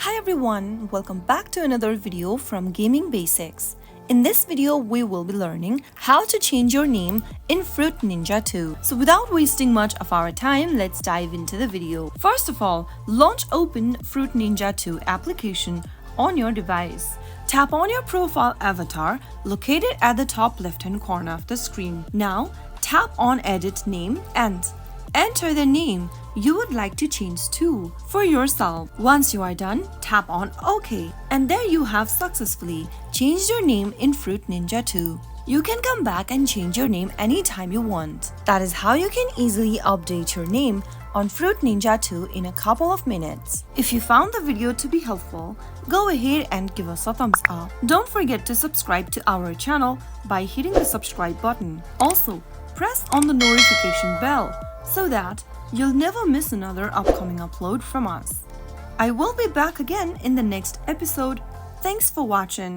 Hi everyone, welcome back to another video from Gaming Basics. In this video, we will be learning how to change your name in Fruit Ninja 2. So without wasting much of our time, let's dive into the video. First of all, launch open Fruit Ninja 2 application on your device. Tap on your profile avatar located at the top left-hand corner of the screen. Now, tap on Edit Name and enter the name you would like to change to for yourself. Once you are done, tap on OK. And there you have successfully changed your name in Fruit Ninja 2. You can come back and change your name anytime you want. That is how you can easily update your name on Fruit Ninja 2 in a couple of minutes. If you found the video to be helpful, go ahead and give us a thumbs up. Don't forget to subscribe to our channel by hitting the subscribe button. Also, press on the notification bell so that you'll never miss another upcoming upload from us. I will be back again in the next episode. Thanks for watching.